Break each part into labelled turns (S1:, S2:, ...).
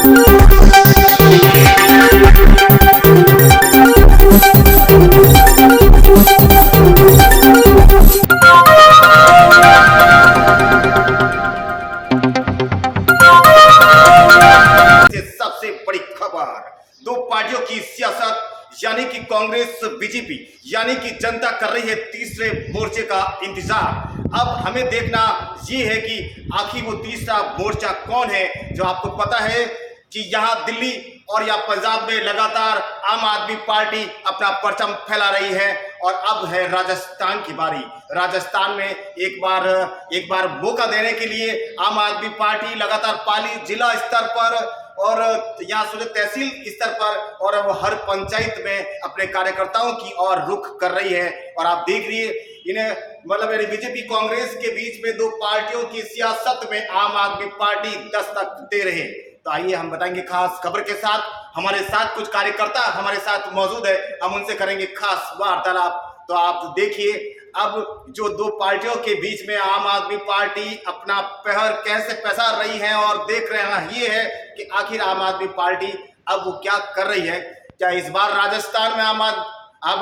S1: सबसे बड़ी खबर, दो पार्टियों की सियासत यानी कि कांग्रेस बीजेपी यानी कि जनता कर रही है तीसरे मोर्चे का इंतजार। अब हमें देखना ये है कि आखिर वो तीसरा मोर्चा कौन है। जो आपको पता है कि यहाँ दिल्ली और या पंजाब में लगातार आम आदमी पार्टी अपना परचम फैला रही है और अब है राजस्थान की बारी। राजस्थान में एक बार मौका देने के लिए आम आदमी पार्टी लगातार पाली जिला स्तर पर और यहाँ से तहसील स्तर पर और वो हर पंचायत में अपने कार्यकर्ताओं की ओर रुख कर रही है। और आप देख रही इन्हें मतलब बीजेपी कांग्रेस के बीच में दो पार्टियों की सियासत में आम आदमी पार्टी दस्तक दे रहे हैं। तो आइए हम बताएंगे खास खबर के साथ। हमारे साथ कुछ कार्यकर्ता हमारे साथ मौजूद है, हम उनसे करेंगे खास वार्तालाप। तो आप देखिए अब जो दो पार्टियों के बीच में आम आदमी पार्टी अपना पहर कैसे पसार रही है और देख रहे हैं ये है कि आखिर आम आदमी पार्टी अब वो क्या कर रही है। क्या इस बार राजस्थान में आम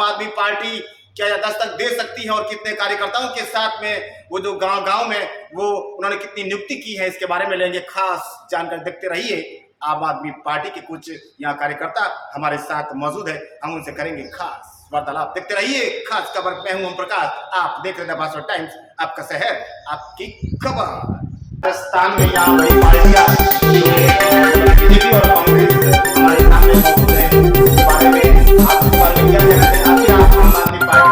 S1: आदमी पार्टी क्या दस्तक दे सकती है और कितने कार्यकर्ताओं के साथ में वो जो गांव में वो उन्होंने कितनी नियुक्ति की है, इसके बारे में लेंगे खास जानकारी। देखते रहिए आम आदमी पार्टी के कुछ यहाँ कार्यकर्ता हमारे साथ मौजूद है, हम उनसे करेंगे खास वार्तालाप। देखते रहिए खास खबर। मैं हूं ओम प्रकाश, आप देख रहे हैं भास्कर टाइम्स, आपका शहर आपकी खबर। राजस्थान में यहाँ बड़ी पार्टियां बीजेपी और कांग्रेस हमारे सामने मौजूद है, इसके बारे में आपके बारे में क्या कहना है? आखिर आप आम आदमी पार्टी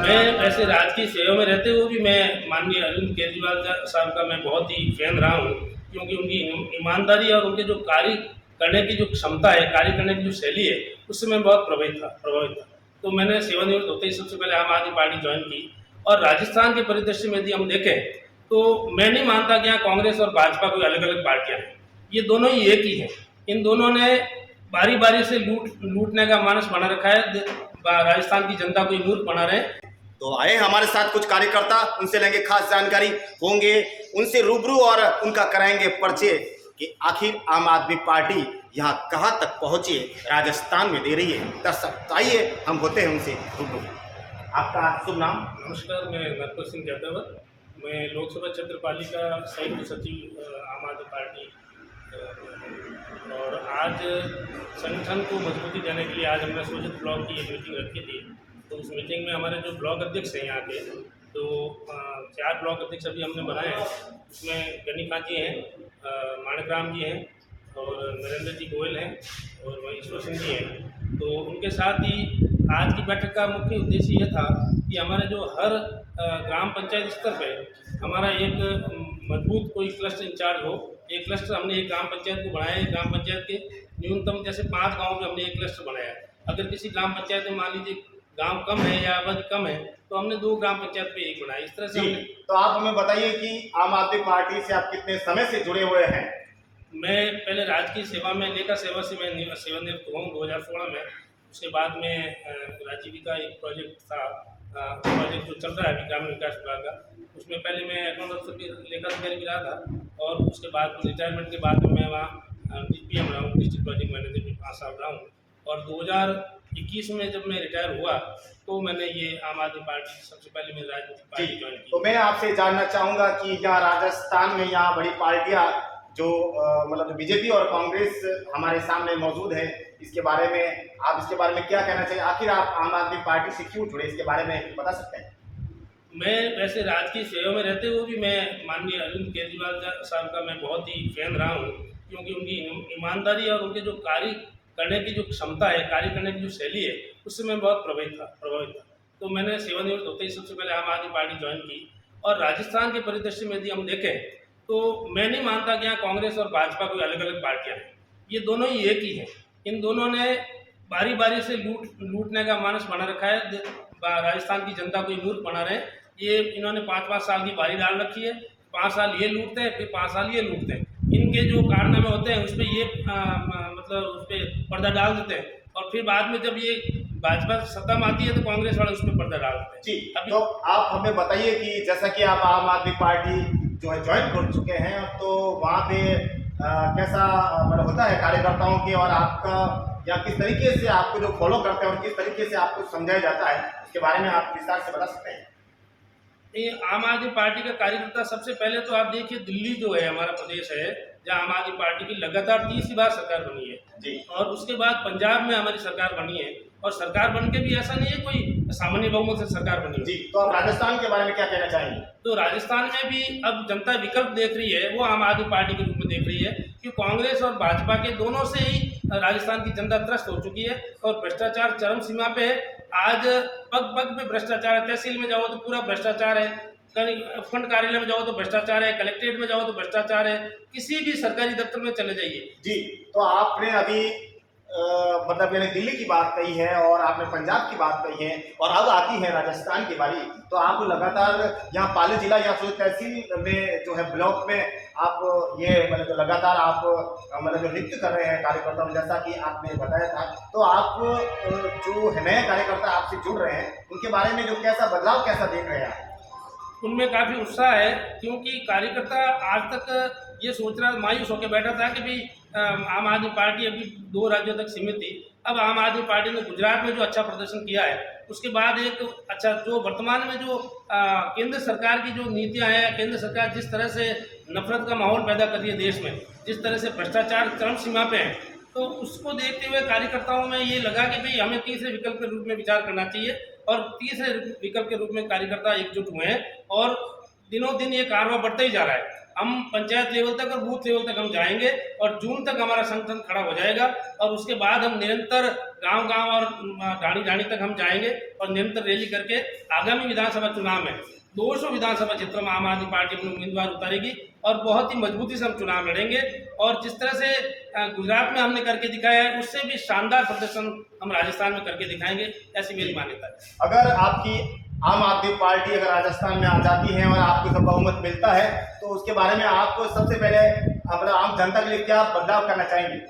S2: मैं वैसे राजकीय सेवा में रहते हुए भी मैं माननीय अरविंद केजरीवाल साहब का मैं बहुत ही फैन रहा हूँ, क्योंकि उनकी ईमानदारी और उनके जो कार्य करने की जो क्षमता है, कार्य करने की जो शैली है, उससे मैं बहुत प्रभावित था। तो मैंने सेवानिवृत्त होते ही सबसे पहले आम आदमी पार्टी ज्वाइन की। और राजस्थान के परिदृश्य में यदि हम देखें तो मैं नहीं मानता कि यहाँ कांग्रेस और भाजपा कोई अलग अलग पार्टियां हैं, ये दोनों ही एक ही है। इन दोनों ने बारी बारी से लूटने का मानस बना रखा है, राजस्थान की जनता को मूर्ख बना रहे हैं।
S1: तो आए हमारे साथ कुछ कार्यकर्ता, उनसे लेंगे खास जानकारी, होंगे उनसे रूबरू और उनका कराएंगे परिचय कि आखिर आम आदमी पार्टी यहाँ कहाँ तक पहुँची राजस्थान में दे रही है दस्तक। तो आइए हम होते हैं उनसे रूबरू। आपका शुभ नाम?
S2: नमस्कार, मैं नरपत सिंह यादव, मैं लोकसभा क्षेत्र पालिका संयुक्त सचिव आम आदमी पार्टी। और आज संगठन को मजबूती देने के लिए आज हमने सोजित ब्लॉक की एक मीटिंग रखी थी। तो उस मीटिंग में हमारे जो ब्लॉक अध्यक्ष हैं यहाँ के, तो 4 ब्लॉक अध्यक्ष अभी हमने बनाए हैं। उसमें गणिका जी हैं, माणिकराम जी हैं और नरेंद्र जी गोयल हैं और वहीं ईश्वर सिंह जी हैं। तो उनके साथ ही आज की बैठक का मुख्य उद्देश्य ये था कि हमारे जो हर ग्राम पंचायत स्तर पे हमारा एक मजबूत कोई क्लस्टर इंचार्ज हो। एक क्लस्टर हमने एक ग्राम पंचायत को बनाया है, ग्राम पंचायत के न्यूनतम जैसे 5 गाँव में हमने एक क्लस्टर बनाया है। अगर किसी ग्राम पंचायत में मान लीजिए गांव कम है या आबादी कम है तो हमने 2 ग्राम पंचायत पे एक बनाया। इस तरह से
S1: तो आप हमें बताइए कि आम आदमी पार्टी से आप कितने समय से जुड़े हुए हैं?
S2: मैं पहले राजकीय सेवा में लेखा सेवा से मैं सेवानिवृत्त हुआ 2016 में। उसके बाद में राजीविका एक प्रोजेक्ट था, प्रोजेक्ट जो चल रहा है अभी ग्रामीण विकास विभाग का, उसमें पहले मैं अकाउंट अफसर की लेखा अधिकारी भी रहा था। और उसके बाद रिटायरमेंट के बाद मैं वहाँ DPM रहा हूँ, डिस्ट्रिक्ट प्रोजेक्ट मैनेजर भी 5 साल रहा हूँ। और 2021 में जब मैं रिटायर हुआ तो मैंने ये आम आदमी पार्टी सबसे पहले मैं राजनीतिक पार्टी ज्वाइन की।
S1: तो मैं आपसे जानना चाहूँगा कि यहाँ राजस्थान में यहाँ बड़ी पार्टियाँ जो मतलब बीजेपी और कांग्रेस हमारे सामने मौजूद है, इसके बारे में आप इसके बारे में क्या कहना चाहिए? आखिर आप आम आदमी पार्टी से क्यों जुड़े, इसके बारे में बता सकते हैं?
S2: मैं वैसे राजकीय सेवा में रहते हुए भी मैं माननीय अरविंद केजरीवाल साहब का मैं बहुत ही फैन रहा हूँ, क्योंकि उनकी ईमानदारी और उनके जो कार्य करने की जो क्षमता है, कार्य करने की जो शैली है, उससे मैं बहुत प्रभावित था। तो मैंने सेवानिवृत्त होते ही सबसे पहले आम आदमी पार्टी ज्वाइन की। और राजस्थान के परिदृश्य में यदि हम देखें तो मैं नहीं मानता कि यहाँ कांग्रेस और भाजपा कोई अलग अलग पार्टियां हैं, ये दोनों ही एक ही है। इन दोनों ने बारी बारी से लूटने का मानस बना रखा है, राजस्थान की जनता को मूर्ख बना रहे हैं। ये इन्होंने 5-5 साल की बारी डाल रखी है, 5 साल ये लूटते हैं, फिर 5 साल ये लूटते हैं। इनके जो कारनामे होते हैं उस पर ये मतलब उस पर पर्दा डाल देते हैं, और फिर बाद में जब ये भाजपा सत्ता में आती है तो कांग्रेस वाले उस पर पर्दा डाल देते हैं।
S1: जी, तो आप हमें बताइए कि जैसा कि आप आम आदमी पार्टी जो है ज्वाइन कर चुके हैं, तो वहाँ पे कैसा मतलब होता है कार्यकर्ताओं के, और आपका या किस तरीके से आपको जो फॉलो करते हैं और किस तरीके से आपको समझाया जाता है, उसके बारे में आप विस्तार से बता सकते हैं?
S2: ये आम आदमी पार्टी का कार्यकर्ता, सबसे पहले तो आप देखिए दिल्ली जो है हमारा प्रदेश है, जहाँ आम आदमी पार्टी की लगातार 30 बार सरकार बनी है
S1: जी।
S2: और उसके बाद पंजाब में हमारी सरकार बनी है, और सरकार बन के भी ऐसा नहीं है कोई सामान्य बहुमत से सरकार बनी है।
S1: जी, तो आप राजस्थान के बारे में क्या कहना चाहेंगे?
S2: तो राजस्थान में भी अब जनता विकल्प देख रही है, वो आम आदमी पार्टी के रूप में देख रही है कि कांग्रेस और भाजपा के दोनों से ही राजस्थान की जनता त्रस्त हो चुकी है और भ्रष्टाचार चरम सीमा पे है। आज पग पग पे भ्रष्टाचार है, तहसील में जाओ तो पूरा भ्रष्टाचार है, फंड कार्यालय में जाओ तो भ्रष्टाचार है, कलेक्ट्रेट में जाओ तो भ्रष्टाचार है, किसी भी सरकारी दफ्तर में चले जाइए।
S1: जी, तो आपने अभी मतलब यानी दिल्ली की बात कही है और आपने पंजाब की बात कही है, और अब आती है राजस्थान की बारी, तो आप लगातार यहाँ पाली जिला या फिर तहसील में जो है ब्लॉक में आप ये मतलब जो लगातार आप मतलब जो नृत्य कर रहे हैं कार्यकर्ता में, जैसा कि आपने बताया था, तो आप जो है नए कार्यकर्ता आपसे जुड़ रहे हैं, उनके बारे में जो कैसा बदलाव कैसा देख रहे हैं आप?
S2: उनमें काफ़ी उत्साह है, क्योंकि कार्यकर्ता आज तक ये सोच रहा मायूस होकर बैठा था कि भाई आम आदमी पार्टी अभी 2 राज्यों तक सीमित थी। अब आम आदमी पार्टी ने गुजरात में जो अच्छा प्रदर्शन किया है, उसके बाद एक अच्छा जो वर्तमान में जो केंद्र सरकार की जो नीतियां हैं, केंद्र सरकार जिस तरह से नफरत का माहौल पैदा कर रही है देश में, जिस तरह से भ्रष्टाचार चरम सीमा पे है, तो उसको देखते हुए कार्यकर्ताओं में ये लगा कि भाई हमें तीसरे विकल्प के रूप में विचार करना चाहिए, और तीसरे विकल्प के रूप में कार्यकर्ता एकजुट हुए हैं और दिनों दिन ये कारवां बढ़ता ही जा रहा है। हम पंचायत लेवल तक और बूथ लेवल तक हम जाएंगे और जून तक हमारा संगठन खड़ा हो जाएगा, और उसके बाद हम निरंतर गांव-गांव और ढाणी-ढाणी तक हम जाएंगे और निरंतर रैली करके आगामी विधानसभा चुनाव में 200 विधानसभा क्षेत्रों में आम आदमी पार्टी अपने उम्मीदवार उतारेगी और बहुत ही मजबूती से हम चुनाव लड़ेंगे, और जिस तरह से गुजरात में हमने करके दिखाया है, उससे भी शानदार प्रदर्शन हम राजस्थान में करके दिखाएंगे, ऐसी मेरी मान्यता है।
S1: अगर आपकी आम आदमी पार्टी अगर राजस्थान में आ जाती है और आपको सब बहुमत मिलता है, तो उसके बारे में आप सबसे पहले अपना आम जनता के लिए क्या बदलाव करना चाहेंगे?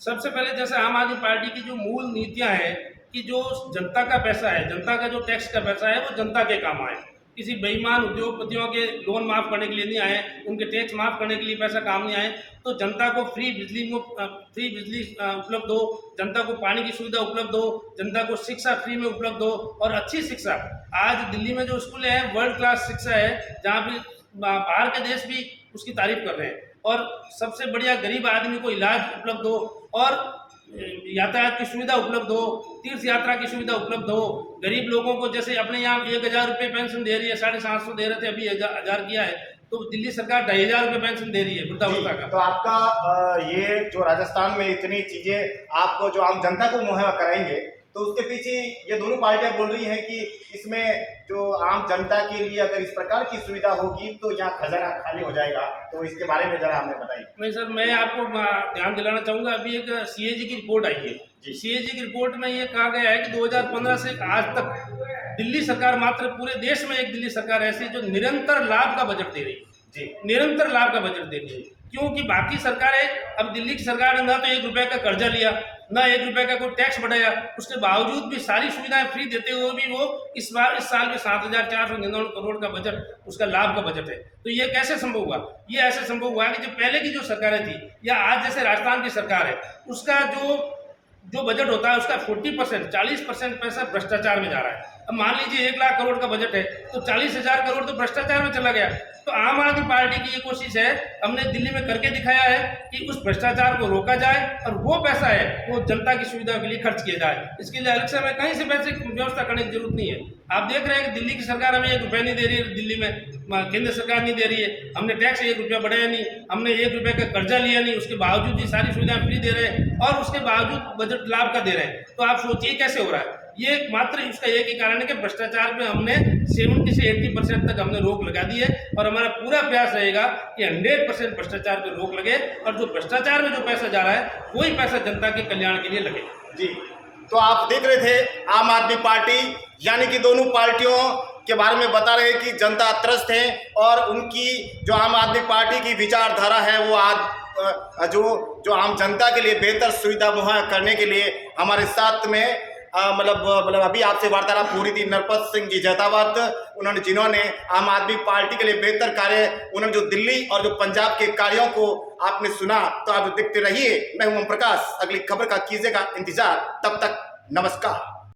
S2: सबसे पहले जैसे आम आदमी पार्टी की जो मूल नीतियां हैं कि जो जनता का पैसा है, जनता का जो टैक्स का पैसा है, वो जनता के काम आए, किसी बेईमान उद्योगपतियों के लोन माफ़ करने के लिए नहीं आए, उनके टैक्स माफ़ करने के लिए पैसा काम नहीं आए, तो जनता को फ्री बिजली उपलब्ध हो, जनता को पानी की सुविधा उपलब्ध हो, जनता को शिक्षा फ्री में उपलब्ध हो, और अच्छी शिक्षा। आज दिल्ली में जो स्कूल है वर्ल्ड क्लास शिक्षा है, जहाँ भी बाहर के देश भी उसकी तारीफ कर रहे हैं, और सबसे बढ़िया गरीब आदमी को इलाज उपलब्ध हो, और यातायात की सुविधा उपलब्ध हो, तीर्थ यात्रा की सुविधा उपलब्ध हो, गरीब लोगों को जैसे अपने यहाँ 1000 रुपये पेंशन दे रही है, 750 दे रहे थे, अभी 1000 किया है, तो दिल्ली सरकार 2500 रुपये पेंशन दे रही है वृद्धावस्था का।
S1: तो आपका ये जो राजस्थान में इतनी चीजें आपको जो आम जनता को मुहैया कराएंगे, तो उसके पीछे ये दोनों पार्टियां बोल रही हैं कि इसमें जो आम जनता के लिए अगर इस प्रकार की सुविधा होगी तो यहाँ खजाना खाली हो जाएगा, तो इसके बारे में जरा हमें बताइए।
S2: नहीं सर, मैं आपको ध्यान दिलाना चाहूँगा, अभी एक सीएजी की रिपोर्ट आई है। सीएजी की रिपोर्ट में ये कहा गया है कि 2015 से आज तक दिल्ली सरकार, मात्र पूरे देश में एक दिल्ली सरकार ऐसी जो निरंतर लाभ का बजट दे रही है, जी निरंतर लाभ का बजट दे रही है, क्योंकि बाकी सरकारें, अब दिल्ली की सरकार ने ना तो 1 रुपये का कर्जा लिया, ना 1 रुपये का कोई टैक्स बढ़ाया, उसके बावजूद भी सारी सुविधाएं फ्री देते हुए भी वो इस साल में 7,499 करोड़ का बजट, उसका लाभ का बजट है। तो ये कैसे संभव हुआ? ये ऐसे संभव हुआ कि जो पहले की जो सरकारें थी या आज जैसे राजस्थान की सरकार है, उसका जो बजट होता है उसका 40% पैसा भ्रष्टाचार में जा रहा है। अब मान लीजिए 1 लाख करोड़ का बजट है, तो 40,000 करोड़ तो भ्रष्टाचार में चला गया। तो आम आदमी पार्टी की ये कोशिश है, हमने दिल्ली में करके दिखाया है कि उस भ्रष्टाचार को रोका जाए और वो पैसा है वो जनता की सुविधा के लिए खर्च किया जाए। इसके लिए अलग से हमें कहीं से पैसे की व्यवस्था करने की जरूरत नहीं है। आप देख रहे हैं कि दिल्ली की सरकार हमें 1 रुपये नहीं दे रही है, दिल्ली में केंद्र सरकार नहीं दे रही है, हमने टैक्स 1 रुपया बढ़ाया नहीं, हमने 1 रुपये का कर्जा लिया नहीं, उसके बावजूद ये सारी सुविधाएं फ्री दे रहे हैं और उसके बावजूद बजट लाभ का दे रहे हैं। तो आप सोचिए कैसे हो रहा है। ये मात्र इसका एक ही कारण है कि भ्रष्टाचार में हमने 70 से 80% तक हमने रोक लगा दी है, और हमारा पूरा प्रयास रहेगा कि 100% भ्रष्टाचार पर रोक लगे, और जो भ्रष्टाचार में जो पैसा जा रहा है वही पैसा जनता के कल्याण के लिए लगे।
S1: जी, तो आप देख रहे थे आम आदमी पार्टी, यानी कि दोनों पार्टियों के बारे में बता रहे हैं कि जनता त्रस्त है, और उनकी जो आम आदमी पार्टी की विचारधारा है वो आज जो आम जनता के लिए बेहतर सुविधा मुहैया करने के लिए हमारे साथ में मतलब अभी आपसे वार्तालाप हो रही थी नरपत सिंह जी जैतावत, उन्होंने जिन्होंने आम आदमी पार्टी के लिए बेहतर कार्य, उन्होंने जो दिल्ली और जो पंजाब के कार्यों को आपने सुना, तो आप देखते रहिए। मैं हूं ओम प्रकाश, अगली खबर का कीजिएगा इंतजार। तब तक नमस्कार।